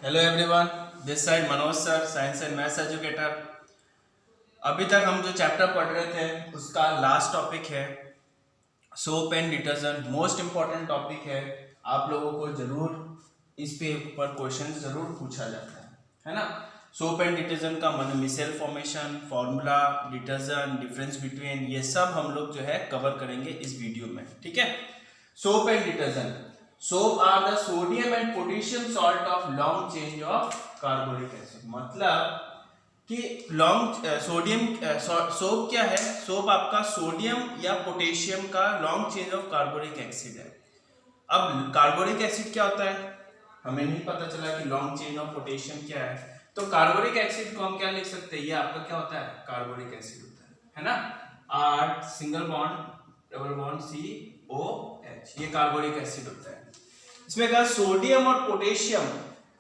Hello everyone, this side Manoj sir, science and maths educator. अभी तक हम जो चैप्टर पढ़ रहे थे उसका लास्ट टॉपिक है soap and detergent. Most important topic है, आप लोगों को जरूर इस पे ऊपर क्वेश्चन जरूर पूछा जाता है ना। सोप एंड डिटर्जेंट का मन micelle formation, formula, detergent, difference between, ये सब हम लोग जो है कवर करेंगे इस वीडियो में, ठीक है। Soap and detergent. Soap are the sodium and potassium salt of long change of carbonic acid. मतलब कि लॉन्ग सोडियम सोप क्या है? सोप आपका सोडियम या पोटेशियम का long change of carbonic acid है। अब कार्बोनिक एसिड क्या होता है हमें नहीं पता चला कि लॉन्ग चेन ऑफ पोटेशियम क्या है, तो कार्बोनिक एसिड को हम क्या लिख सकते हैं? ये आपका क्या होता है? कार्बोनिक एसिड होता है ना। R single bond double bond C O H, ये कार्बोनिक एसिड होता है। इसमें कहा सोडियम और पोटेशियम,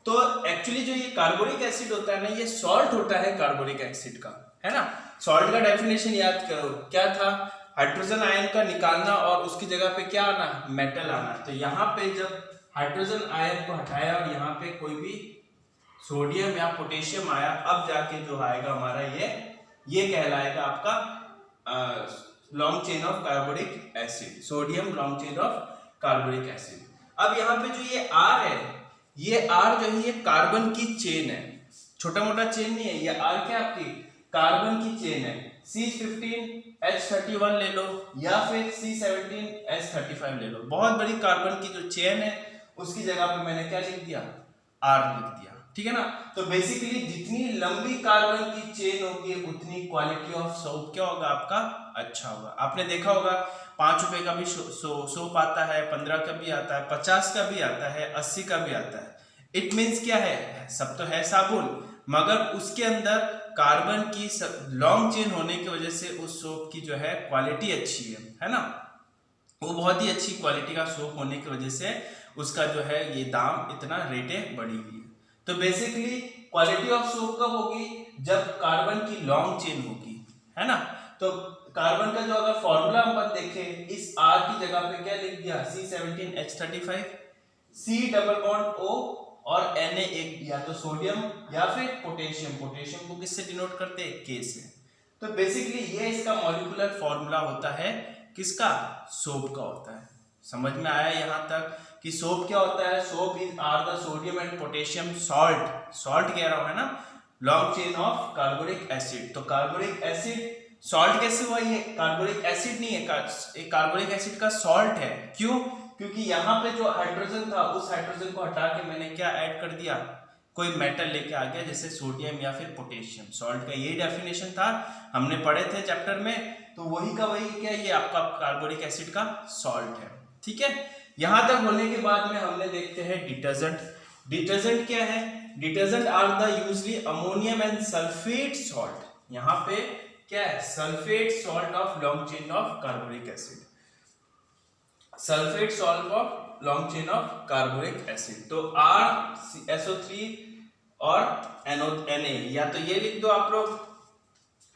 तो एक्चुअली जो ये कार्बोनिक एसिड होता है ना, ये सॉल्ट होता है कार्बोनिक एसिड का, है ना। सॉल्ट का डेफिनेशन याद करो, क्या था? हाइड्रोजन आयन का निकालना और उसकी जगह पे क्या आना? मेटल आना। तो यहाँ पे जब हाइड्रोजन आयन को हटाया और यहाँ पे कोई भी सोडियम या पोटेशियम आया, अब जाके जो आएगा हमारा ये कहलाएगा आपका long chain of carbonic acid, sodium long chain of carbonic acid. अब यहाँ पे जो ये R है, ये R जो है ये कार्बन की चेन है, छोटा मोटा चेन नहीं है। ये R क्या आपकी कार्बन की चेन है। C15H31 ले लो या फिर C17H35 ले लो। बहुत बड़ी कार्बन की जो चेन है उसकी जगह पे मैंने क्या लिख दिया? R लिख दिया, ठीक है ना। तो बेसिकली जितनी लंबी कार्बन की चेन होगी उतनी क्वालिटी ऑफ सोप क्या होगा आपका? अच्छा होगा। आपने देखा होगा 5 रुपए का भी सोप आता है, 15 का भी आता है, 50 का भी आता है, 80 का भी आता है। इट मीन्स क्या है? सब तो है साबुन, मगर उसके अंदर कार्बन की लॉन्ग चेन होने की वजह से उस सोप की जो है क्वालिटी अच्छी है ना। वो बहुत ही अच्छी क्वालिटी का सोप होने की वजह से उसका जो है ये दाम इतना रेटे बढ़ी हुई है। तो बेसिकली क्वालिटी ऑफ सोप कब होगी? जब कार्बन की लॉन्ग चेन होगी, है ना। तो कार्बन का जो अगर फॉर्मूला हम देखें, इस R की जगह पे क्या लिख दिया? C17H35, C double bond O और Na एक, या तो सोडियम या फिर पोटेशियम। पोटेशियम को किससे डिनोट करते हैं? K से। तो बेसिकली ये इसका मॉलिक्यूलर फॉर्मूला होता है, किसका? सोप का होता है। समझ में आया यहाँ तक कि सोप क्या होता है? Soap is are the sodium and potassium salt, salt कह रहा हूं, है ना, long chain of carbonic acid. तो कार्बोनिक एसिड सॉल्ट कैसे हुआ? ये कार्बोनिक एसिड नहीं है, कार्बोनिक एसिड का सॉल्ट है। क्यों? क्योंकि यहाँ पे जो हाइड्रोजन था उस हाइड्रोजन को हटा के मैंने क्या ऐड कर दिया? कोई मेटल लेके आ गया, जैसे सोडियम या फिर पोटेशियम। सॉल्ट का यही डेफिनेशन था, हमने पढ़े थे चैप्टर में। तो वही का वही क्या, ये आपका कार्बोनिक एसिड का सॉल्ट है, ठीक है। यहां तक होने के बाद में हमने देखते हैं डिटर्जेंट। डिटर्जेंट क्या है? Detergent are the usually ammonium and sulphate salt. यहाँ पे क्या है? Sulphate salt of long chain of carbonic acid, sulphate salt of long chain of carbonic acid. तो RSO3 और Na, या तो ये लिख दो आप लोग,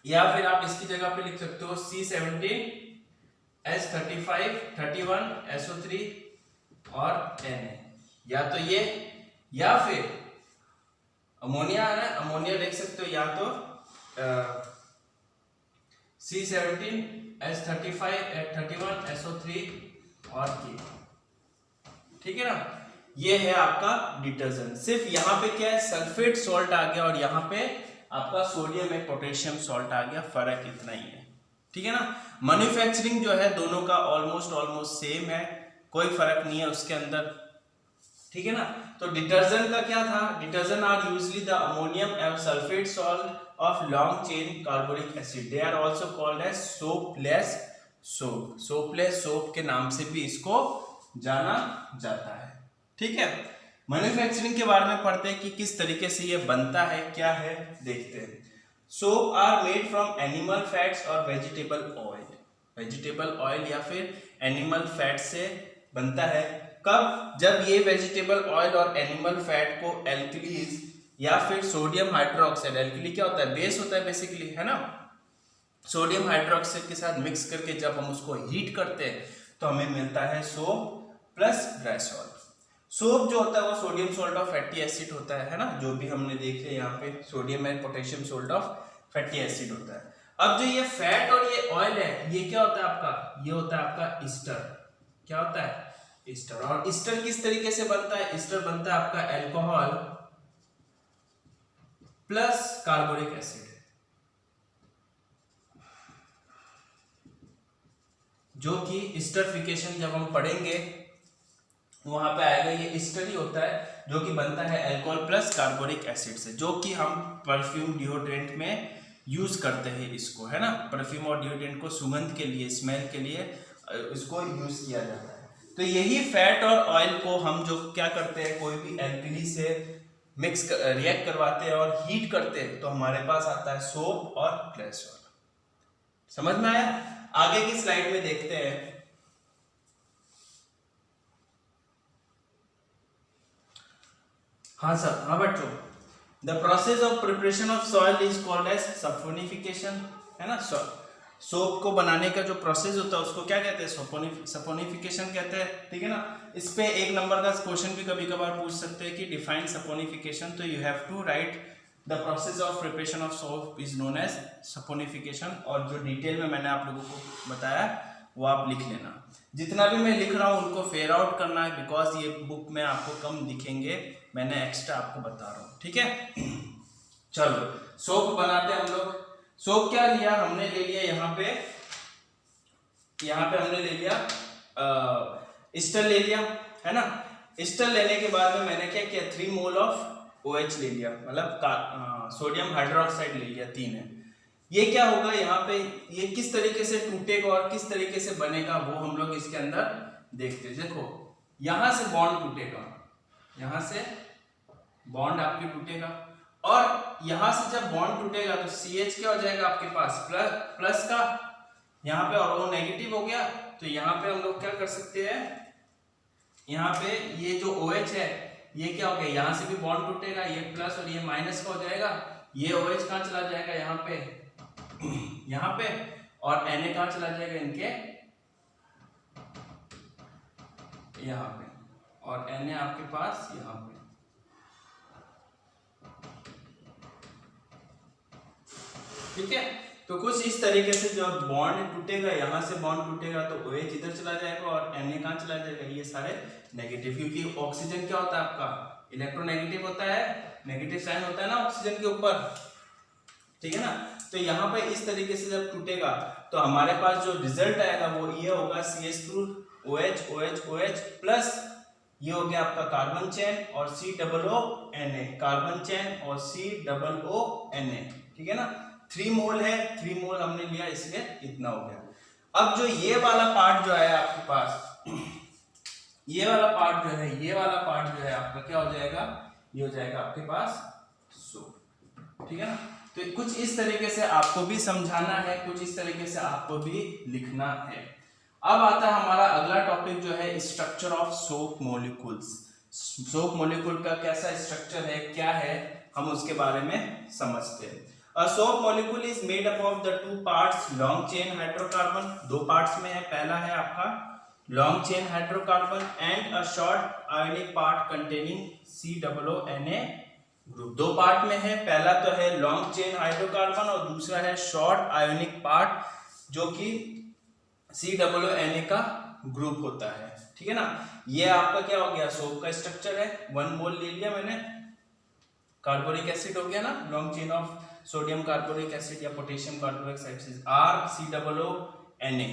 या फिर आप इसकी जगह पे लिख सकते हो C17H35 31 SO3 और Na, या तो ये, या फिर अमोनिया है ना, अमोनिया लिख सकते हो, या तो C17H35 31 SO3 और K, ठीक है ना। ये है आपका डिटर्जेंट। सिर्फ यहाँ पे क्या है? सल्फेट सॉल्ट आ गया और यहाँ पे आपका सोडियम एंड पोटेशियम सॉल्ट आ गया, फर्क इतना ही है, ठीक है ना। मैन्युफैक्चरिंग जो है दोनों का ऑलमोस्ट सेम है, कोई फर्क नहीं है उसके अंदर, ठीक है ना। तो डिटर्जेंट का क्या था? Detergent are usually the ammonium and sulphate salt of long chain carbonic acid. They are also called as soapless soap. Soapless soap के नाम से भी इसको जाना जाता है, ठीक है। मैन्युफैक्चरिंग के बारे में पढ़ते हैं कि किस तरीके से ये बनता है, क्या है, देखते हैं। Soaps are made from animal fats और वेजिटेबल ऑयल। वेजिटेबल ऑयल या फिर एनिमल फैट से बनता है। कब? जब ये वेजिटेबल ऑयल और एनिमल फैट को एल्कलीज या फिर सोडियम हाइड्रोक्साइड, एल्कली क्या होता है? बेस होता है बेसिकली, है ना। सोडियम हाइड्रोक्साइड के साथ मिक्स करके जब हम उसको हीट करते हैं तो हमें मिलता है soap plus dry salt. Soap जो होता है वो sodium salt of fatty acid होता है ना, जो भी हमने देख लिया यहाँ पे sodium and potassium salt of fatty acid होता है। अब जो ये फैट और ये ऑयल है ये क्या होता है आपका, ये होता है आपका ईस्टर। क्या होता है, ईस्टर। और ईस्टर किस तरीके से बनता है, ईस्टर बनता है आपका अल्कोहल प्लस कार्बोनिक एसिड, जो कि ईस्टरिफिकेशन जब हम पढ़ेंगे वहां पे आएगा, ये ईस्टर ही होता है जो कि बनता है अल्कोहल प्लस कार्बोनिक एसिड से, जो कि हम परफ्यूम डिओड्रेंट में यूज करते हैं इसको, है ना। परफ्यूम और डिओड्रेंट को सुगंध के लिए, स्मेल के लिए इसको यूज किया जाता है। तो यही फैट और ऑयल को हम जो क्या करते हैं, कोई भी एल्कली से मिक्स रिएक्ट करवाते हैं और हीट करते हैं तो हमारे पास आता है सोप और ग्लिसरॉल। समझ में आया? आगे की स्लाइड में देखते हैं। हाँ सर, हाँ बच्चों, the process of preparation of soil is called as saponification, है ना। सोप को बनाने का जो प्रोसेस होता है उसको क्या कहते हैं, सफोनिफिकेशन कहते हैं, ठीक है ना। इस पे 1 नंबर का क्वेश्चन भी कभी कभार पूछ सकते हैं कि डिफाइन सफोनिफिकेशन, तो you have to write the process of preparation of soap is known as saponification. और जो डिटेल में मैंने आप लोगों को बताया वो आप लिख लेना। जितना भी मैं लिख रहा हूँ उनको फेयर आउट करना है, बिकॉज ये बुक में आपको कम दिखेंगे, मैंने एक्स्ट्रा आपको बता रहा हूँ, ठीक है। चलो सोप बनाते हैं हम लोग। सोप क्या लिया हमने, ले लिया यहाँ पे हमने ले लिया ईस्टर ले लिया, है ना। ईस्टर लेने के बाद में मैंने क्या किया, 3 मोल ऑफ OH ले लिया, मतलब सोडियम हाइड्रोक्साइड ले लिया, 3 है। ये क्या होगा यहाँ पे, ये किस तरीके से टूटेगा और किस तरीके से बनेगा वो हम लोग इसके अंदर देखते हैं। देखो यहां से बॉन्ड टूटेगा, यहां से बॉन्ड आपके टूटेगा, और यहां से जब बॉन्ड टूटेगा तो CH क्या हो जाएगा आपके पास, प्लस का, यहाँ पे, और वो नेगेटिव हो गया। तो यहाँ पे हम लोग क्या कर सकते हैं, यहाँ पे ये जो OH है ये क्या हो गया, यहाँ से भी बॉन्ड टूटेगा, ये प्लस और ये माइनस का हो जाएगा, ये OH कहाँ चला जाएगा, यहाँ पे, यहाँ पे, और Na कहाँ चला जाएगा, इनके यहाँ पे, और Na आपके पास यहाँ पे, ठीक है। तो कुछ इस तरीके से जब बॉन्ड टूटेगा, यहां से बॉन्ड टूटेगा तो OH इधर चला जाएगा और Na कहाँ चला जाएगा, ये सारे नेगेटिव, क्योंकि ऑक्सीजन क्या होता है आपका, इलेक्ट्रोनेगेटिव होता है, नेगेटिव साइन होता है ना ऑक्सीजन के ऊपर, ठीक है ना। तो यहाँ पे इस तरीके से जब टूटेगा तो हमारे पास जो रिजल्ट आएगा वो ये होगा, CH2OH प्लस ये हो गया आपका कार्बन चेन और COONA, कार्बन चेन और COONA, ठीक है ना। 3 मोल है, 3 मोल हमने लिया इसलिए इतना हो गया। अब जो ये वाला पार्ट जो है आपके पास, ये वाला पार्ट जो है, ये वाला पार्ट जो है आपका क्या हो जाएगा, ये हो जाएगा आपके पास सोप, ठीक है ना। तो कुछ इस तरीके से आपको भी समझाना है, कुछ इस तरीके से आपको भी लिखना है। अब आता है हमारा अगला टॉपिक जो है structure of soap molecules. Soap molecule का कैसा स्ट्रक्चर है, क्या है, हम उसके बारे में समझते हैं। A soap molecule is made up of the 2 parts long chain hydrocarbon, 2 parts में है, पहला है आपका long chain hydrocarbon and a short ionic part containing COONA group. 2 part में है, पहला तो है long chain hydrocarbon और दूसरा है short ionic part जो कि COONA का ग्रुप होता है, ठीक है ना। ये आपका क्या हो गया, सोप का स्ट्रक्चर है। 1 मोल ले लिया मैंने, कार्बोनिक एसिड हो गया ना, long chain of sodium carbonic acid या पोटेशियम कार्बोनिक एसिड, RCOONA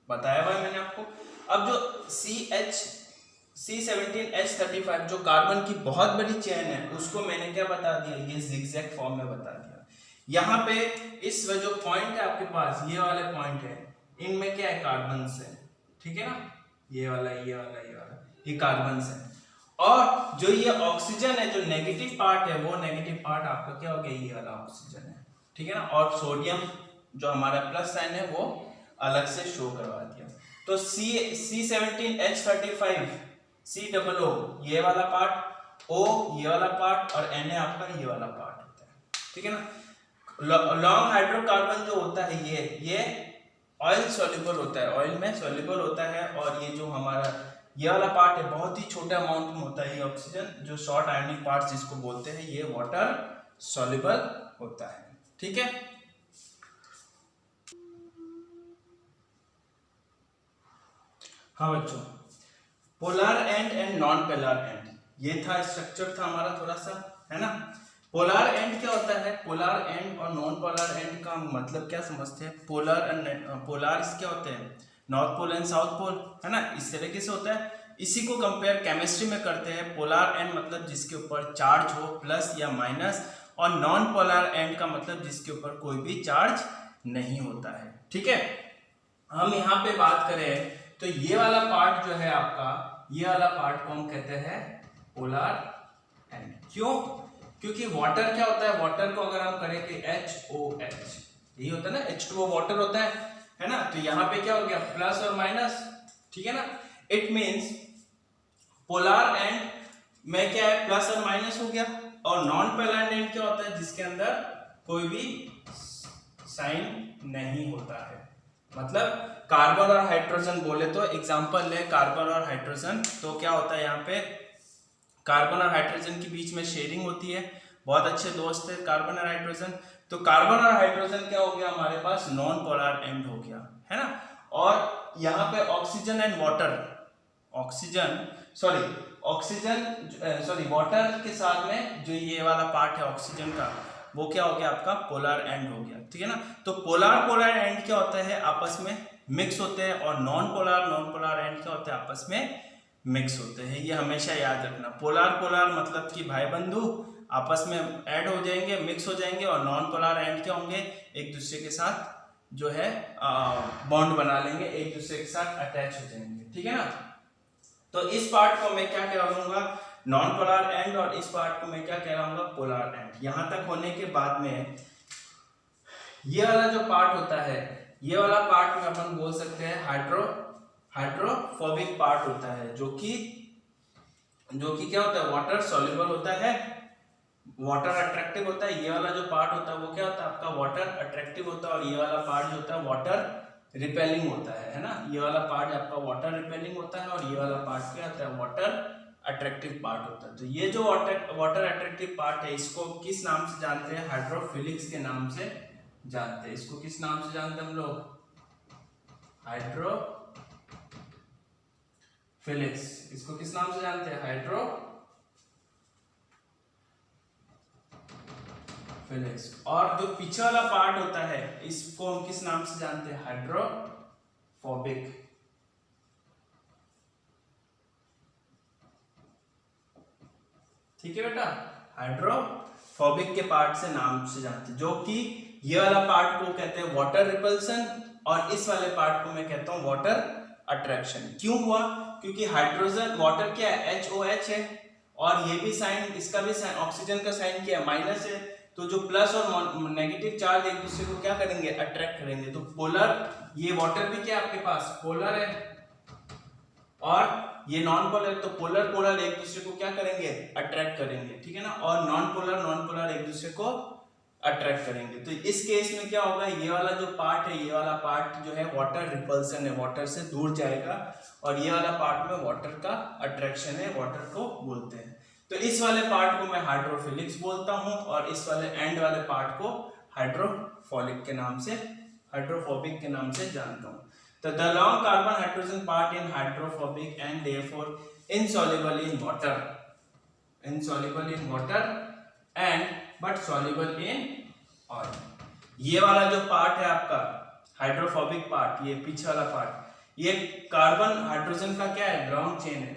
बताया भाई मैंने आपको। अब जो C17H35 जो कार्बन की बहुत बड़ी चेन है उसको मैंने क्या बता दिया, ये जिगजैग फॉर्म में बता दिया। यहाँ पे इस जो पॉइंट है आपके पास, ये वाले पॉइंट है, इनमें क्या है, कार्बन है, ठीक है ना। ये वाला ये कार्बन है, और जो ये ऑक्सीजन है, जो नेगेटिव पार्ट है, वो नेगेटिव पार्ट आपका क्या हो गया, ये वाला ऑक्सीजन है, ठीक है ना। और सोडियम जो हमारा प्लस साइन है वो अलग से शो करवा दिया। तो C17H35 COO ये वाला पार्ट, O ये वाला पार्ट, और Na आपका ये वाला पार्ट होता है, ठीक है ना। लॉन्ग हाइड्रोकार्बन जो होता है ये ऑयल सॉल्युबल होता है, ऑयल में सॉल्युबल होता है, और ये जो हमारा ये वाला पार्ट है बहुत ही छोटे अमाउंट में होता है ये ऑक्सीजन, जो शॉर्ट आयनिक पार्ट जिसको बोलते हैं, ये वाटर सॉल्युबल होता है। ठीक है, हाँ बच्चों, polar and and non polar and, ये था स्ट्रक्चर था हमारा थोड़ा सा, है ना। पोलर एंड क्या होता है, पोलर एंड और नॉन पोलर एंड का मतलब क्या समझते हैं। पोलर एंड पोलर क्या होते हैं, north pole and south pole, है ना, इस तरीके से होता है। इसी को कंपेयर केमिस्ट्री में करते हैं। पोलर एंड मतलब जिसके ऊपर चार्ज हो प्लस या माइनस, और नॉन पोलर एंड का मतलब जिसके ऊपर कोई भी चार्ज नहीं होता है। ठीक है, हम यहाँ पे बात करें तो ये वाला पार्ट जो है आपका, ये वाला पार्ट को हम कहते हैं पोलर एंड। क्यों, क्योंकि वाटर क्या होता है, वाटर को अगर हम करें कि HOH, यही होता है ना, H2O वाटर होता है ना। तो यहाँ पे क्या हो गया, प्लस और माइनस, ठीक है ना। इट मीन्स पोलर एंड में क्या है, प्लस और माइनस हो गया। और नॉन पोलर एंड क्या होता है, जिसके अंदर कोई भी साइन नहीं होता है। मतलब कार्बन और हाइड्रोजन बोले तो एग्जांपल ले कार्बन और हाइड्रोजन, तो क्या होता है यहाँ पे, कार्बन और हाइड्रोजन के बीच में शेयरिंग होती है, बहुत अच्छे दोस्त है कार्बन और हाइड्रोजन। तो कार्बन और हाइड्रोजन क्या हो गया हमारे पास, नॉन पोलर एंड हो गया, है ना। और यहाँ पे ऑक्सीजन एंड वाटर, वाटर के साथ में जो ये वाला पार्ट है ऑक्सीजन का, वो क्या हो गया आपका, पोलर एंड हो गया, ठीक है ना। तो पोलर एंड क्या होता है, आपस में मिक्स होते हैं, और नॉन पोलर एंड क्या होते हैं, आपस में मिक्स होते हैं। ये हमेशा याद रखना। पोलर मतलब कि भाई बंधु आपस में ऐड हो जाएंगे, मिक्स हो जाएंगे, और नॉन पोलर एंड क्या होंगे, एक दूसरे के साथ जो है बॉन्ड बना लेंगे, एक दूसरे के साथ अटैच हो जाएंगे, ठीक है ना। तो इस पार्ट को मैं क्या कहलाऊंगा, नॉन पोलर एंड, और इस पार्ट को मैं क्या कहलाऊंगा, पोलर एंड। यहां तक होने के बाद में ये वाला जो पार्ट होता है, ये वाला पार्ट में अपन बोल सकते हैं हाइड्रोफोबिक पार्ट होता है, जो कि क्या होता है, वाटर सॉल्युबल होता है, वाटर अट्रैक्टिव होता है। ये वाला जो पार्ट होता है वो क्या होता है आपका, वाटर अट्रैक्टिव होता है, और ये वाला पार्ट जो होता है वाटर रिपेलिंग होता है ना। ये वाला पार्ट आपका वाटर रिपेलिंग होता है, और ये वाला पार्ट क्या होता है, वाटर अट्रैक्टिव पार्ट होता है। तो ये जो वाटर अट्रैक्टिव पार्ट है, इसको किस नाम से जानते हैं, हाइड्रोफिलिक्स के नाम से जानते हैं। इसको किस नाम से जानते हैं हम लोग, हाइड्रोफिलिक्स। इसको किस नाम से जानते हैं, हाइड्रोफिलिक्स। और जो पीछे वाला पार्ट होता है, इसको हम किस नाम से जानते हैं, हाइड्रोफोबिक। ठीक है बेटा, हाइड्रोफोबिक के पार्ट से नाम से जानते हैं, जो कि ये वाला पार्ट को कहते हैं वाटर रिपल्सन, और इस वाले पार्ट को मैं कहता हूं वाटर अट्रैक्शन। क्यों हुआ, क्योंकि हाइड्रोजन, वाटर क्या है, HOH है, और ये भी साइन, इसका भी साइन, ऑक्सीजन का साइन क्या है, माइनस है। तो जो प्लस और नेगेटिव चार्ज एक दूसरे को क्या करेंगे, अट्रैक्ट करेंगे। तो पोलर, ये वाटर भी क्या आपके पास पोलर है, और ये नॉन पोलर, तो पोलर एक दूसरे को क्या करेंगे, अट्रैक्ट करेंगे, ठीक है ना। और नॉन पोलर एक दूसरे को अट्रैक्ट करेंगे। तो इस केस में क्या होगा, ये वाला जो पार्ट है, ये वाला पार्ट जो है वाटर रिपल्सन है, वाटर से दूर जाएगा, और ये वाला पार्ट में वाटर का अट्रैक्शन है, वाटर को बोलते हैं। तो इस वाले पार्ट को मैं हाइड्रोफिलिक्स बोलता हूं, और इस वाले एंड वाले पार्ट को हाइड्रोफोबिक के नाम से जानता हूं। तो the long carbon hydrogen part in hydrophobic and therefore insoluble in water and but soluble in oil. ये वाला जो पार्ट है आपका हाइड्रोफोबिक पार्ट, ये पीछे वाला पार्ट, ये कार्बन हाइड्रोजन का क्या है, लॉन्ग चेन है।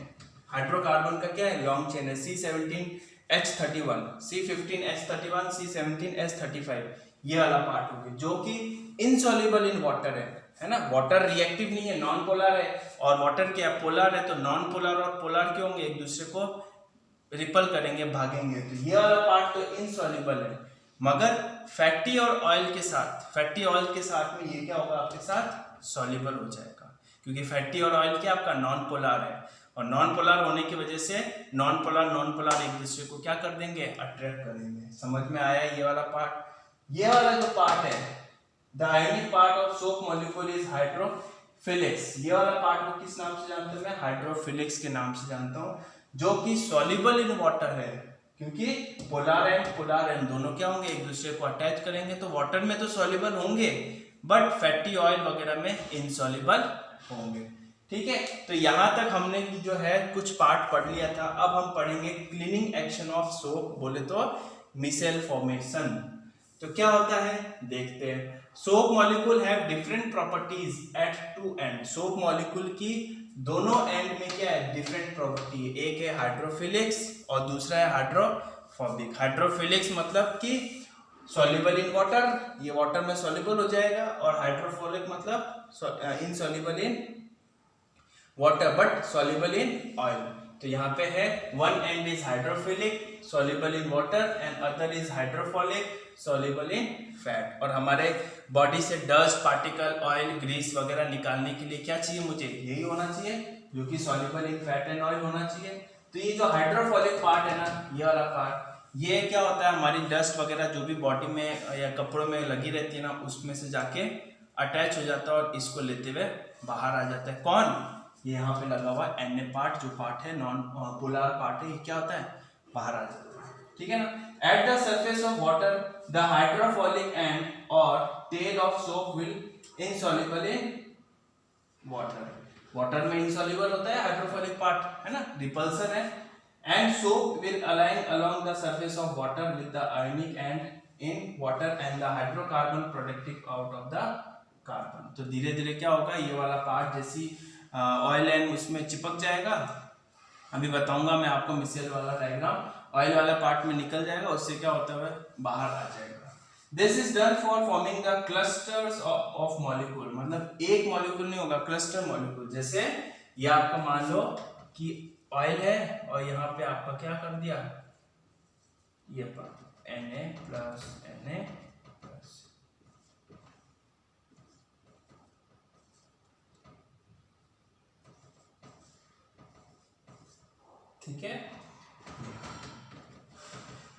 हाइड्रोकार्बन का क्या है, लॉन्ग चेन है, C17H31, C15H31, C17H35, ये वाला पार्ट हो गया, जो कि इनसॉल्युबल इन वाटर है ना। वाटर रिएक्टिव नहीं है, नॉन पोलर है, और वाटर क्या पोलर है, तो नॉन पोलर और पोलर क्या होंगे, एक दूसरे को रिपल करेंगे, भागेंगे। तो ये वाला पार्ट तो इनसॉल्युबल है, मगर फैटी ऑयल के साथ में ये क्या होगा, आपके साथ सॉल्युबल हो जाएगा, क्योंकि फैटी और ऑयल क्या आपका नॉन पोलर है, और नॉन पोलर होने की वजह से नॉन पोलर एक दूसरे को क्या कर देंगे, अट्रैक्ट करेंगे। समझ में आया ये वाला पार्ट। ये वाला जो पार्ट है, the ionic part of soap molecule is hydro hydrophilics, ये वाला पार्ट को किस नाम से जानता हूं मैं? हाइड्रोफिलिक्स के नाम से जानता हूं, जो कि सॉल्युबल इन वाटर है, क्योंकि पोलर एंड दोनों क्या होंगे, एक दूसरे को अटैच करेंगे तो वाटर में तो सॉल्युबल होंगे, बट फैटी ऑयल वगैरह में इनसॉल्युबल होंगे। ठीक है, तो यहां तक हमने जो है कुछ पार्ट पढ़ लिया था। अब हम पढ़ेंगे क्लीनिंग एक्शन ऑफ सोप, बोले तो मिसेल फॉर्मेशन। तो क्या होता है देखते हैं। Soap molecule have different properties at two end. Soap molecule की दोनों एंड में क्या है, डिफरेंट प्रॉपर्टी है। एक है हाइड्रोफिलिक्स और दूसरा है हाइड्रोफोबिक। हाइड्रोफिलिक्स मतलब कि सॉल्युबल इन वाटर, ये वाटर में सॉल्युबल हो जाएगा, और हाइड्रोफोबिक मतलब insoluble in water but soluble in oil. तो यहाँ पे है one end is hydrophilic soluble in water and other is hydrophobic soluble in fat. और हमारे बॉडी से डस्ट पार्टिकल, ऑयल, ग्रीस वगैरह निकालने के लिए क्या चाहिए मुझे, यही होना चाहिए, जो कि soluble in fat and oil होना चाहिए। तो ये जो हाइड्रोफोलिक पार्ट है ना, ये वाला पार्ट, ये क्या होता है, हमारी डस्ट वगैरह जो भी बॉडी में या कपड़ों में लगी रहती है ना, उसमें से जाके अटैच हो जाता है और इसको लेते हुए बाहर आ जाता है। कौन, ये यहाँ पे लगा हुआ Na पार्ट, जो पार्ट है नॉन पोलर पार्ट है, ये क्या होता है, बाहर आ जाता है। ठीक है ना। At the surface of water the hydrophobic end और tail of soap will insoluble in water. Water में इनसॉल्युबल होता है हाइड्रोफोलिक पार्ट, है ना, रिपल्सन है। And soap will align along the surface of water with the ionic end in water and the hydrocarbon productive out of the carbon. तो धीरे धीरे क्या होगा, ये वाला पार्ट जैसी ऑयल एंड उसमें चिपक जाएगा। अभी बताऊंगा मैं आपको मिसेल वाला डायग्राम, ऑयल वाला पार्ट में निकल जाएगा, उससे क्या होता है बाहर आ जाएगा। This is done for forming the clusters of molecule, मतलब एक मॉलिक्यूल नहीं होगा, क्लस्टर मॉलिक्यूल। जैसे ये आपका मान लो कि ऑयल है और यहाँ पे आपका क्या कर दिया, ये Na प्लस Na प्लस, ठीक है।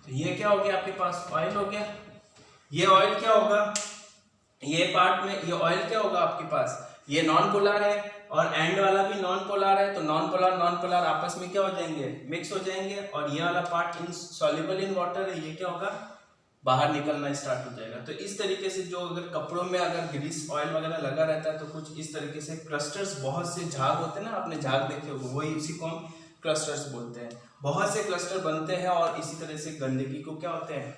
तो ये क्या हो गया, आपके पास ऑयल हो गया। ये ऑयल क्या होगा, ये पार्ट में ये ऑयल क्या होगा आपके पास, ये नॉन पोलर है और एंड वाला भी नॉन पोलर है, तो नॉन पोलर आपस में क्या हो जाएंगे, मिक्स हो जाएंगे। और ये वाला पार्ट इनसॉल्युबल इन वाटर है, ये क्या होगा, बाहर निकलना स्टार्ट हो जाएगा। तो इस तरीके से जो अगर कपड़ों में अगर ग्रीस ऑयल वगैरह लगा रहता है तो कुछ इस तरीके से क्लस्टर्स, बहुत से झाग होते हैं ना, आपने झाग देखे होंगे, वही उसी को हम क्लस्टर्स बोलते हैं। बहुत से क्लस्टर बनते हैं और इसी तरह से गंदगी को क्या होते हैं,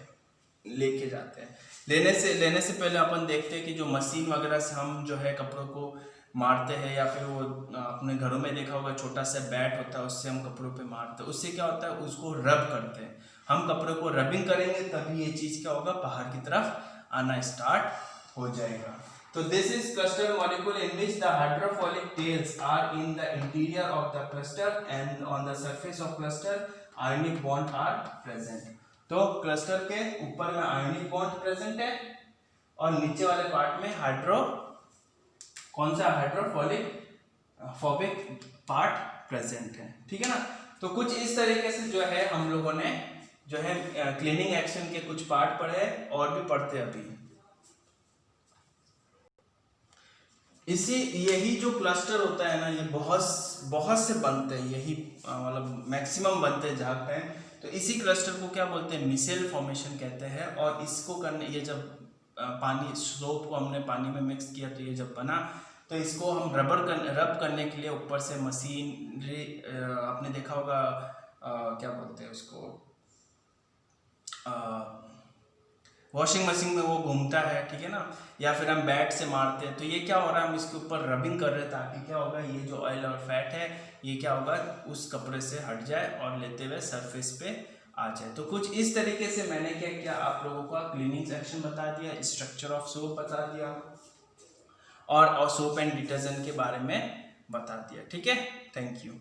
लेके जाते हैं। लेने से पहले अपन देखते हैं कि जो मशीन वगैरह से हम जो है कपड़ों को मारते हैं, या फिर वो अपने घरों में देखा होगा छोटा सा बैट होता है, उससे हम कपड़ों पे मारते हैं। उससे क्या होता है, उसको रब करते हैं। हम कपड़ों को रबिंग करेंगे तभी ये चीज क्या होगा, बाहर की तरफ आना स्टार्ट हो जाएगा। तो this is cluster molecule in which the hydrophobic tails are in the interior of the cluster and on the surface of cluster ionic bond are present. तो क्लस्टर के ऊपर में आयनिक बॉन्ड प्रेजेंट है और नीचे वाले पार्ट में कौन सा हाइड्रोफोबिक पार्ट प्रेजेंट है। ठीक है ना। तो कुछ इस तरीके से जो है हम लोगों ने जो है क्लीनिंग एक्शन के कुछ पार्ट पढ़े और भी पढ़ते हैं अभी। यही जो क्लस्टर होता है ना, ये बहुत से बनते हैं, यही मतलब मैक्सिमम बनते हैं जहाँ टाइम। तो इसी क्लस्टर को क्या बोलते हैं, मिसेल फॉर्मेशन कहते हैं। और इसको करने, ये जब पानी सोप को हमने पानी में मिक्स किया तो ये जब बना, तो इसको हम रब करने के लिए ऊपर से मशीनरी, आपने देखा होगा क्या बोलते हैं उसको, वॉशिंग मशीन में वो घूमता है, ठीक है ना, या फिर हम बैट से मारते हैं। तो ये क्या हो रहा है, हम इसके ऊपर रबिंग कर रहे हैं ताकि क्या होगा, ये जो ऑयल और फैट है ये क्या होगा, उस कपड़े से हट जाए और लेते हुए सरफेस पे आ जाए। तो कुछ इस तरीके से मैंने क्या किया, आप लोगों का क्लीनिंग सेक्शन बता दिया, स्ट्रक्चर ऑफ सोप बता दिया और सोप एंड डिटर्जेंट के बारे में बता दिया। ठीक है, थैंक यू।